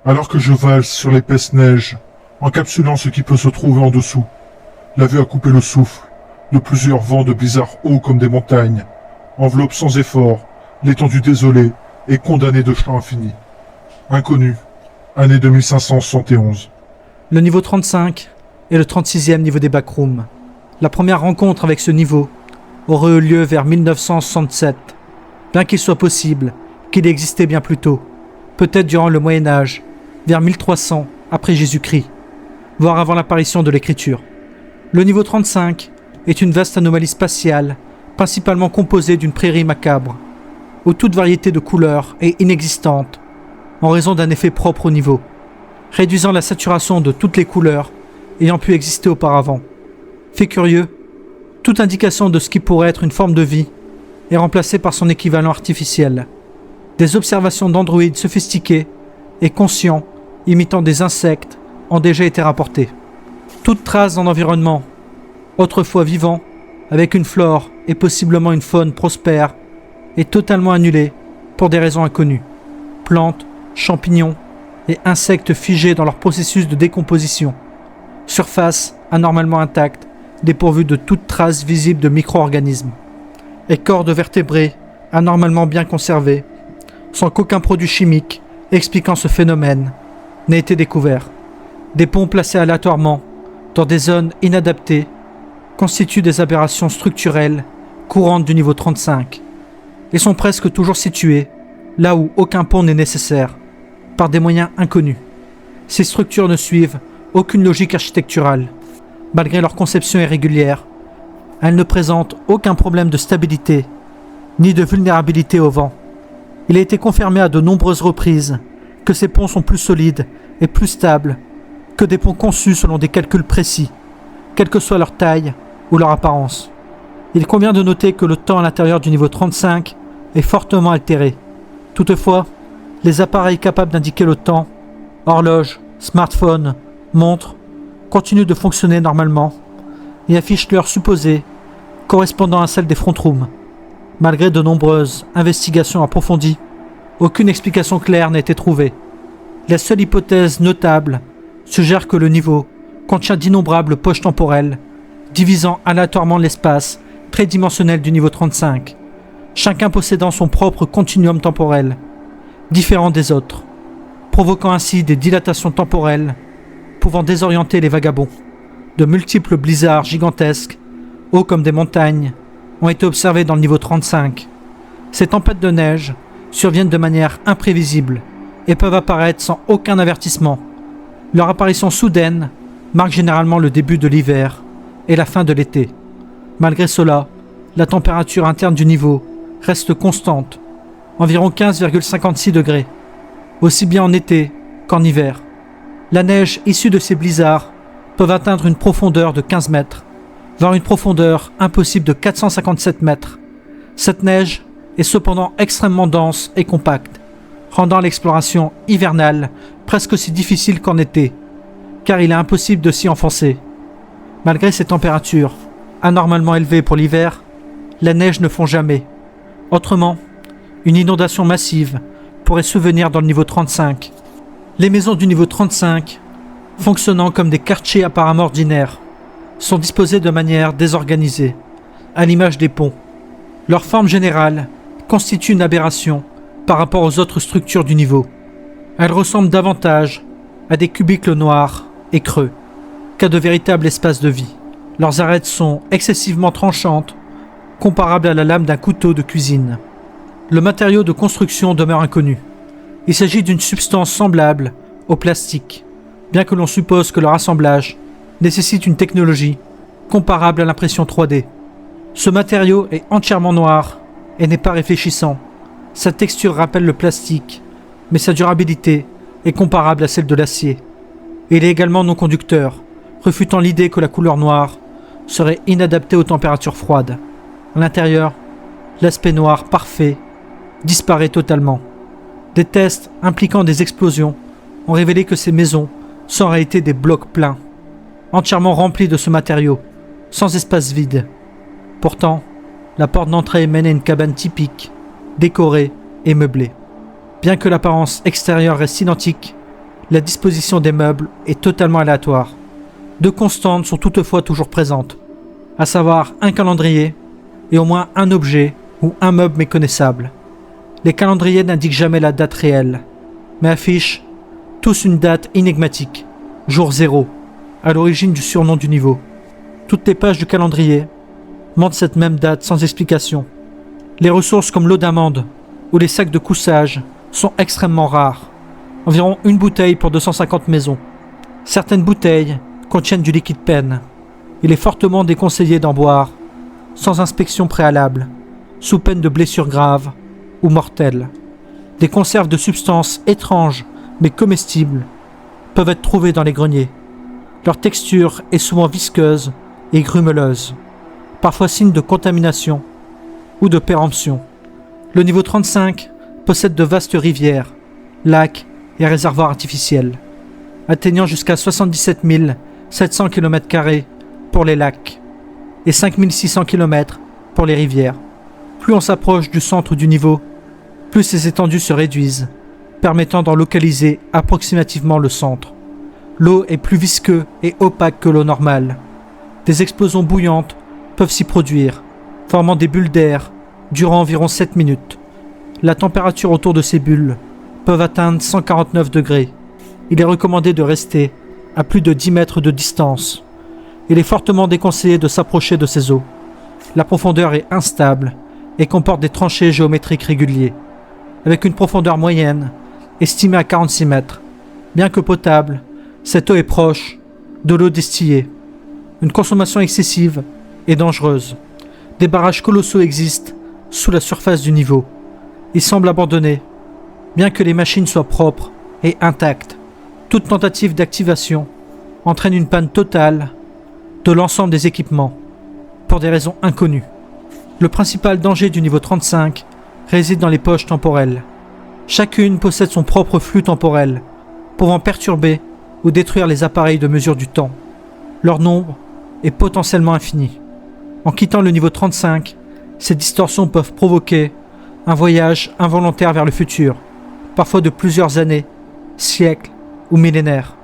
Alors que je valse sur l'épaisse neige, encapsulant ce qui peut se trouver en dessous, la vue a coupé le souffle de plusieurs vents de blizzard hauts comme des montagnes, enveloppe sans effort l'étendue désolée et condamnée de champs infinis. Inconnu, année 2571. Le niveau 35 est le 36e niveau des backrooms. La première rencontre avec ce niveau aurait eu lieu vers 1967, bien qu'il soit possible qu'il existait bien plus tôt, peut-être durant le Moyen-Âge, vers 1300 après Jésus-Christ, voire avant l'apparition de l'écriture. Le niveau 35 est une vaste anomalie spatiale, principalement composée d'une prairie macabre, où toute variété de couleurs est inexistante, en raison d'un effet propre au niveau, réduisant la saturation de toutes les couleurs ayant pu exister auparavant. Fait curieux, toute indication de ce qui pourrait être une forme de vie est remplacée par son équivalent artificiel. Des observations d'androïdes sophistiqués et conscients imitant des insectes ont déjà été rapportées. Toute trace d'un environnement, autrefois vivant, avec une flore et possiblement une faune prospère, est totalement annulée pour des raisons inconnues. Plantes, champignons et insectes figés dans leur processus de décomposition. Surface anormalement intacte, dépourvue de toute trace visible de micro-organismes. Et corps de vertébrés anormalement bien conservés, sans qu'aucun produit chimique expliquant ce phénomène n'ait été découvert. Des ponts placés aléatoirement dans des zones inadaptées constituent des aberrations structurelles courantes du niveau 35 et sont presque toujours situés là où aucun pont n'est nécessaire, par des moyens inconnus. Ces structures ne suivent aucune logique architecturale. Malgré leur conception irrégulière, elles ne présentent aucun problème de stabilité, ni de vulnérabilité au vent. Il a été confirmé à de nombreuses reprises que ces ponts sont plus solides et plus stables que des ponts conçus selon des calculs précis, quelle que soit leur taille ou leur apparence. Il convient de noter que le temps à l'intérieur du niveau 35 est fortement altéré. Toutefois, les appareils capables d'indiquer le temps, horloges, smartphones, montres, continuent de fonctionner normalement et affichent l'heure supposée correspondant à celle des front rooms. Malgré de nombreuses investigations approfondies, aucune explication claire n'a été trouvée. La seule hypothèse notable suggère que le niveau contient d'innombrables poches temporelles, divisant aléatoirement l'espace tridimensionnel du niveau 35, chacun possédant son propre continuum temporel, différent des autres, provoquant ainsi des dilatations temporelles pouvant désorienter les vagabonds. De multiples blizzards gigantesques, hauts comme des montagnes, ont été observés dans le niveau 35. Ces tempêtes de neige surviennent de manière imprévisible et peuvent apparaître sans aucun avertissement. Leur apparition soudaine marque généralement le début de l'hiver et la fin de l'été. Malgré cela, la température interne du niveau reste constante, environ 15,56 degrés, aussi bien en été qu'en hiver. La neige issue de ces blizzards peut atteindre une profondeur de 15 mètres, voire une profondeur impossible de 457 mètres. Cette neige est cependant extrêmement dense et compacte, rendant l'exploration hivernale presque aussi difficile qu'en été, car il est impossible de s'y enfoncer. Malgré ces températures anormalement élevées pour l'hiver, la neige ne fond jamais. Autrement, une inondation massive pourrait survenir dans le niveau 35. Les maisons du niveau 35, fonctionnant comme des quartiers apparemment ordinaires, sont disposées de manière désorganisée, à l'image des ponts. Leur forme générale constitue une aberration par rapport aux autres structures du niveau. Elles ressemblent davantage à des cubicles noirs et creux qu'à de véritables espaces de vie. Leurs arêtes sont excessivement tranchantes, comparables à la lame d'un couteau de cuisine. Le matériau de construction demeure inconnu. Il s'agit d'une substance semblable au plastique, bien que l'on suppose que leur assemblage nécessite une technologie comparable à l'impression 3D. Ce matériau est entièrement noir et n'est pas réfléchissant. Sa texture rappelle le plastique, mais sa durabilité est comparable à celle de l'acier. Il est également non conducteur, refutant l'idée que la couleur noire serait inadaptée aux températures froides. À l'intérieur, l'aspect noir parfait disparaît totalement. Des tests impliquant des explosions ont révélé que ces maisons sont en réalité des blocs pleins, entièrement remplis de ce matériau, sans espace vide. Pourtant, la porte d'entrée mène à une cabane typique, décorée et meublée. Bien que l'apparence extérieure reste identique, La disposition des meubles est totalement aléatoire. Deux constantes sont toutefois toujours présentes, à savoir un calendrier et au moins un objet ou un meuble méconnaissable. Les calendriers n'indiquent jamais la date réelle, mais affichent tous une date énigmatique, jour 0, à l'origine du surnom du niveau. Toutes les pages du calendrier montrent cette même date sans explication. Les ressources comme l'eau d'amande ou les sacs de couchage sont extrêmement rares, environ une bouteille pour 250 maisons. Certaines bouteilles contiennent du liquide peine. Il est fortement déconseillé d'en boire sans inspection préalable, sous peine de blessures graves ou mortelles. Des conserves de substances étranges mais comestibles peuvent être trouvées dans les greniers. Leur texture est souvent visqueuse et grumeleuse, parfois signe de contamination ou de péremption. Le niveau 35 possède de vastes rivières, lacs et réservoirs artificiels, atteignant jusqu'à 77 700 km² pour les lacs et 5600 km pour les rivières. Plus on s'approche du centre du niveau, plus ces étendues se réduisent, permettant d'en localiser approximativement le centre. L'eau est plus visqueuse et opaque que l'eau normale. Des explosions bouillantes peuvent s'y produire, formant des bulles d'air durant environ 7 minutes. La température autour de ces bulles peut atteindre 149 degrés. Il est recommandé de rester à plus de 10 mètres de distance. Il est fortement déconseillé de s'approcher de ces eaux. La profondeur est instable et comporte des tranchées géométriques réguliers, avec une profondeur moyenne estimée à 46 mètres. Bien que potable, cette eau est proche de l'eau distillée. Une consommation excessive est dangereuse. Des barrages colossaux existent sous la surface du niveau. Ils semblent abandonnés, bien que les machines soient propres et intactes. Toute tentative d'activation entraîne une panne totale de l'ensemble des équipements, pour des raisons inconnues. Le principal danger du niveau 35 réside dans les poches temporelles. Chacune possède son propre flux temporel, pouvant perturber ou détruire les appareils de mesure du temps. Leur nombre est potentiellement infini. En quittant le niveau 35, ces distorsions peuvent provoquer un voyage involontaire vers le futur, parfois de plusieurs années, siècles ou millénaires.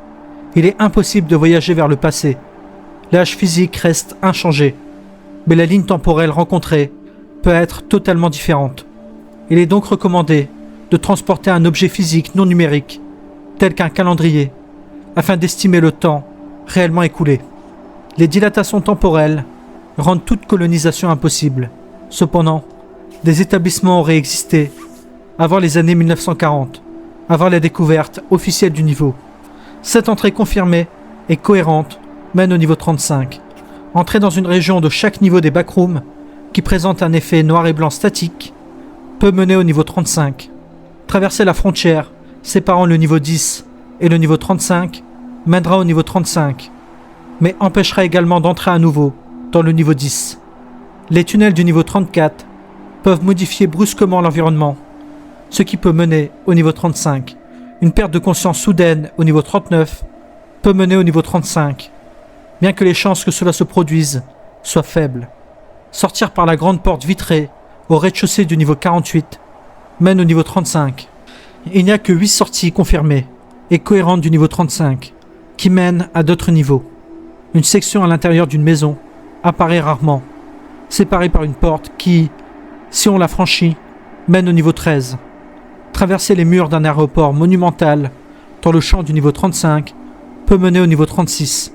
Il est impossible de voyager vers le passé. L'âge physique reste inchangé, mais la ligne temporelle rencontrée peut être totalement différente. Il est donc recommandé de transporter un objet physique non numérique, tel qu'un calendrier, afin d'estimer le temps réellement écoulé. Les dilatations temporelles rendent toute colonisation impossible. Cependant, des établissements auraient existé avant les années 1940, avant la découverte officielle du niveau. Cette entrée confirmée et cohérente mène au niveau 35. Entrer dans une région de chaque niveau des backrooms, qui présente un effet noir et blanc statique, peut mener au niveau 35. Traverser la frontière séparant le niveau 10 et le niveau 35 mènera au niveau 35, mais empêchera également d'entrer à nouveau dans le niveau 10. Les tunnels du niveau 34 peuvent modifier brusquement l'environnement, ce qui peut mener au niveau 35. Une perte de conscience soudaine au niveau 39 peut mener au niveau 35, bien que les chances que cela se produise soient faibles. Sortir par la grande porte vitrée au rez-de-chaussée du niveau 48 mène au niveau 35. Il n'y a que 8 sorties confirmées et cohérentes du niveau 35 qui mènent à d'autres niveaux. Une section à l'intérieur d'une maison apparaît rarement, séparée par une porte qui, si on la franchit, mène au niveau 13. Traverser les murs d'un aéroport monumental dans le champ du niveau 35 peut mener au niveau 36.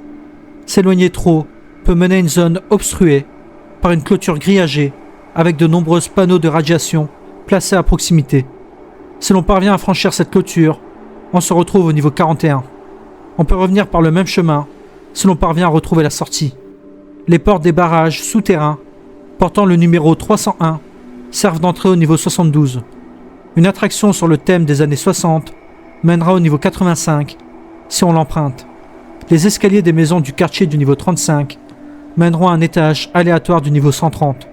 S'éloigner trop peut mener à une zone obstruée par une clôture grillagée avec de nombreux panneaux de radiation placés à proximité. Si l'on parvient à franchir cette clôture, on se retrouve au niveau 41. On peut revenir par le même chemin si l'on parvient à retrouver la sortie. Les portes des barrages souterrains portant le numéro 301 servent d'entrée au niveau 72. Une attraction sur le thème des années 60 mènera au niveau 85 si on l'emprunte. Les escaliers des maisons du quartier du niveau 35 mèneront à un étage aléatoire du niveau 130.